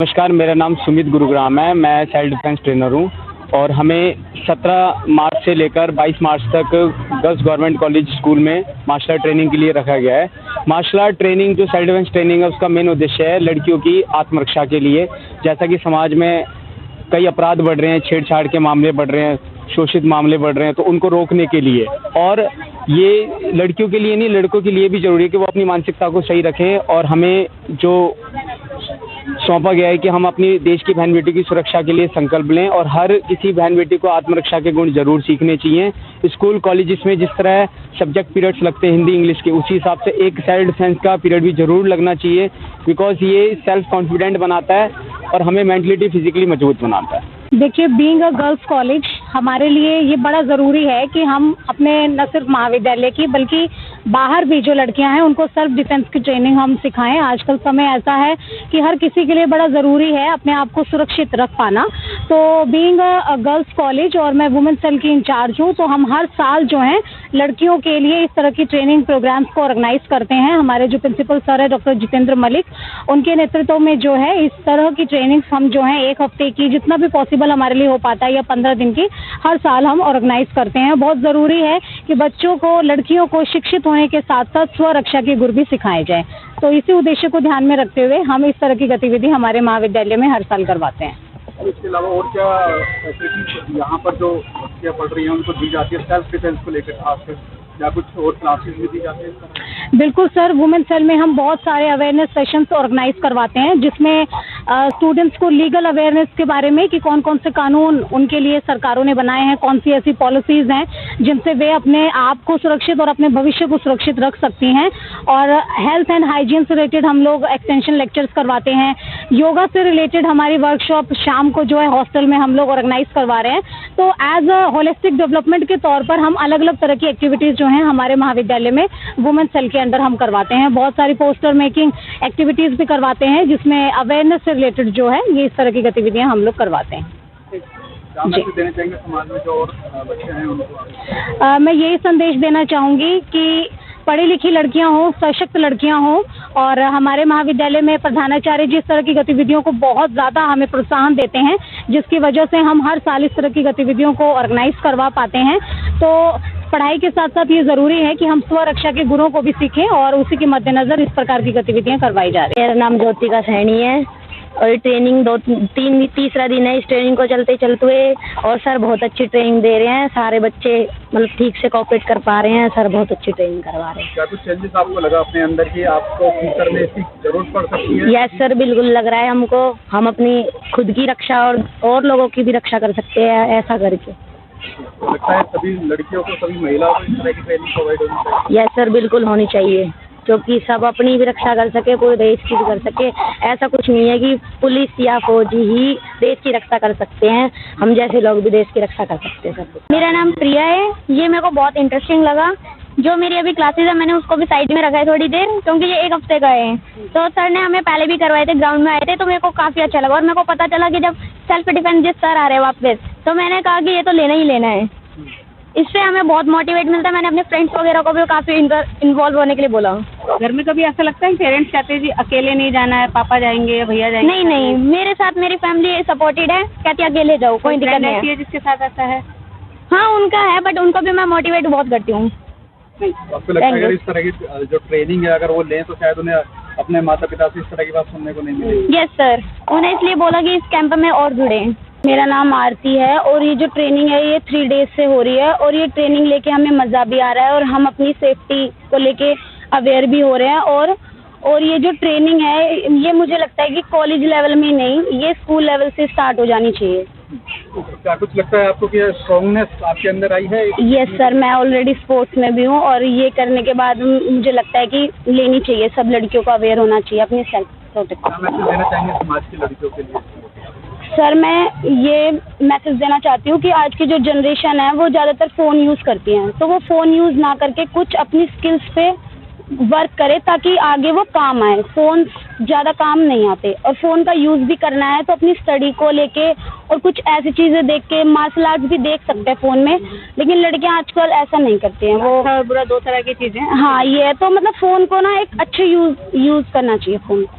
नमस्कार, मेरा नाम सुमित गुरुग्राम है। मैं सेल्फ डिफेंस ट्रेनर हूँ और हमें 17 मार्च से लेकर 22 मार्च तक गर्ल्स गवर्नमेंट कॉलेज स्कूल में मार्शल आर्ट ट्रेनिंग के लिए रखा गया है। मार्शल आर्ट ट्रेनिंग जो सेल्फ डिफेंस ट्रेनिंग है उसका मेन उद्देश्य है लड़कियों की आत्मरक्षा के लिए। जैसा कि समाज में कई अपराध बढ़ रहे हैं, छेड़छाड़ के मामले बढ़ रहे हैं, शोषित मामले बढ़ रहे हैं, तो उनको रोकने के लिए। और ये लड़कियों के लिए नहीं, लड़कों के लिए भी ज़रूरी है कि वो अपनी मानसिकता को सही रखें। और हमें जो सौंपा गया है कि हम अपनी देश की बहन बेटी की सुरक्षा के लिए संकल्प लें और हर किसी बहन बेटी को आत्मरक्षा के गुण जरूर सीखने चाहिए। स्कूल कॉलेजेस में जिस तरह सब्जेक्ट पीरियड्स लगते हैं हिंदी इंग्लिश के, उसी हिसाब से एक सेल्फ डिफेंस का पीरियड भी जरूर लगना चाहिए, बिकॉज ये सेल्फ कॉन्फिडेंट बनाता है और हमें मेंटलिटी फिजिकली मजबूत बनाता है। देखिए, बीइंग अ गर्ल्स कॉलेज हमारे लिए ये बड़ा ज़रूरी है कि हम अपने न सिर्फ महाविद्यालय की बल्कि बाहर भी जो लड़कियां हैं उनको सेल्फ डिफेंस की ट्रेनिंग हम सिखाएं। आजकल समय ऐसा है कि हर किसी के लिए बड़ा ज़रूरी है अपने आप को सुरक्षित रख पाना। तो बीइंग अ गर्ल्स कॉलेज और मैं वुमेन सेल की इंचार्ज हूँ, तो हम हर साल जो है लड़कियों के लिए इस तरह की ट्रेनिंग प्रोग्राम्स को ऑर्गेनाइज करते हैं। हमारे जो प्रिंसिपल सर है डॉक्टर जितेंद्र मलिक, उनके नेतृत्व में जो है इस तरह की ट्रेनिंग्स हम जो है 1 हफ्ते की जितना भी पॉसिबल हमारे लिए हो पाता है या 15 दिन की हर साल हम ऑर्गेनाइज करते हैं। बहुत ज़रूरी है कि बच्चों को, लड़कियों को शिक्षित होने के साथ साथ स्वरक्षा के गुण भी सिखाए जाएं। तो इसी उद्देश्य को ध्यान में रखते हुए हम इस तरह की गतिविधि हमारे महाविद्यालय में हर साल करवाते हैं। इसके अलावा और क्या फैसिलिटीज यहाँ पर जो बच्चियाँ पढ़ रही हैं उनको दी जाती है सेल्फ डिफेंस को लेकर, खासकर या कुछ और क्लासेस भी दी जाती है? बिल्कुल सर, वुमेन सेल में हम बहुत सारे अवेयरनेस सेशंस ऑर्गेनाइज करवाते हैं जिसमें स्टूडेंट्स को लीगल अवेयरनेस के बारे में कि कौन कौन से कानून उनके लिए सरकारों ने बनाए हैं, कौन सी ऐसी पॉलिसीज़ हैं जिनसे वे अपने आप को सुरक्षित और अपने भविष्य को सुरक्षित रख सकती हैं। और हेल्थ एंड हाइजीन से रिलेटेड हम लोग एक्सटेंशन लेक्चर्स करवाते हैं। योगा से रिलेटेड हमारी वर्कशॉप शाम को जो है हॉस्टल में हम लोग ऑर्गेनाइज करवा रहे हैं। तो एज अ होलिस्टिक डेवलपमेंट के तौर पर हम अलग अलग तरह की एक्टिविटीज़ जो हैं हमारे महाविद्यालय में वुमेन सेल के अंदर हम करवाते हैं। बहुत सारी पोस्टर मेकिंग एक्टिविटीज़ भी करवाते हैं जिसमें अवेयरनेस से रिलेटेड जो है ये इस तरह की गतिविधियां हम लोग करवाते हैं। देना चाहेंगे समाज में जो और बच्चे हैं उनको? मैं यही संदेश देना चाहूँगी कि पढ़ी लिखी लड़कियां हों, सशक्त लड़कियां हों। और हमारे महाविद्यालय में प्रधानाचार्य जिस तरह की गतिविधियों को बहुत ज़्यादा हमें प्रोत्साहन देते हैं, जिसकी वजह से हम हर साल इस तरह की गतिविधियों को ऑर्गेनाइज करवा पाते हैं। तो पढ़ाई के साथ साथ ये ज़रूरी है कि हम स्वरक्षा के गुणों को भी सीखें और उसी के मद्देनज़र इस प्रकार की गतिविधियाँ करवाई जा रही हैं। मेरा नाम ज्योतिका सैनी है और ट्रेनिंग तीसरा दिन है इस ट्रेनिंग को चलते हुए। और सर बहुत अच्छी ट्रेनिंग दे रहे हैं, सारे बच्चे मतलब ठीक से कोऑपरेट कर पा रहे हैं। सर बहुत अच्छी ट्रेनिंग करवा रहे हैं। क्या कुछ चेंजेस आपको लगा अपने अंदर की आपको फ्यूचर में इसकी जरूरत पड़ सकती है? यस सर, बिल्कुल लग रहा है हमको। हम अपनी खुद की रक्षा और लोगों की भी रक्षा कर सकते हैं ऐसा करके। लगता है सभी लड़कियों को, सभी महिलाओं को इस तरह की ट्रेनिंग प्रोवाइड होनी चाहिए? यस सर, बिल्कुल होनी चाहिए, क्योंकि सब अपनी भी रक्षा कर सके, कोई देश की भी कर सके। ऐसा कुछ नहीं है कि पुलिस या फौजी ही देश की रक्षा कर सकते हैं, हम जैसे लोग भी देश की रक्षा कर सकते हैं। सब मेरा नाम प्रिया है। ये मेरे को बहुत इंटरेस्टिंग लगा। जो मेरी अभी क्लासेस है मैंने उसको भी साइड में रखा है थोड़ी देर, क्योंकि ये 1 हफ्ते का है। तो सर ने हमें पहले भी करवाए थे, ग्राउंड में आए थे, तो मेरे को काफ़ी अच्छा लगा। और मेरे को पता चला कि जब सेल्फ डिफेंस जिस सर आ रहे हैं वापस, तो मैंने कहा कि ये तो लेना ही लेना है। इससे हमें बहुत मोटिवेट मिलता है। मैंने अपने फ्रेंड्स वगैरह को भी काफ़ी इन्वॉल्व होने के लिए बोला। घर में कभी ऐसा लगता है पेरेंट्स कहते हैं जी अकेले नहीं जाना है, पापा जाएंगे या भैया जाएंगे? नहीं नहीं, मेरे साथ मेरी फैमिली सपोर्टेड है, कहती है अकेले जाओ, कोई दिक्कत नहीं है। जिसके साथ ऐसा है? हाँ उनका है, बट उनको भी मैं मोटिवेट बहुत करती हूँ। आपको लगता है अगर इस तरह की जो ट्रेनिंग है अगर वो लें तो शायद उन्हें अपने माता पिता से इस तरह की बात सुनने को नहीं मिलेगी? यस सर, उन्हें इसलिए बोला कि इस कैंप में और जुड़े। मेरा नाम आरती है और ये जो ट्रेनिंग है ये 3 डेज से हो रही है और ये ट्रेनिंग लेके हमें मज़ा भी आ रहा है और हम अपनी सेफ्टी को लेके अवेयर भी हो रहे हैं। और ये जो ट्रेनिंग है ये मुझे लगता है कि कॉलेज लेवल में नहीं, ये स्कूल लेवल से स्टार्ट हो जानी चाहिए। क्या कुछ लगता है आपको कि स्ट्रॉन्गनेस आपके अंदर आई है? यस सर, मैं ऑलरेडी स्पोर्ट्स में भी हूँ और ये करने के बाद मुझे लगता है कि लेनी चाहिए, सब लड़कियों को अवेयर होना चाहिए अपनी सेल्फ प्रोटेक्शन। क्या मैसेज देना चाहेंगे समाज की लड़कियों के लिए? सर मैं ये मैसेज देना चाहती हूँ कि आज की जो जनरेशन है वो ज़्यादातर फ़ोन यूज़ करती हैं, तो वो फ़ोन यूज़ ना करके कुछ अपनी स्किल्स पे वर्क करे ताकि आगे वो काम आए। फ़ोन ज़्यादा काम नहीं आते और फ़ोन का यूज़ भी करना है तो अपनी स्टडी को लेके और कुछ ऐसी चीज़ें देख के मार्शल आर्ट्स भी देख सकते हैं फ़ोन में, लेकिन लड़कियां आजकल ऐसा नहीं करती हैं। वो अच्छा और बुरा 2 तरह की चीज़ें। हाँ ये है, तो मतलब फ़ोन को ना एक अच्छे यूज़ करना चाहिए फ़ोन को।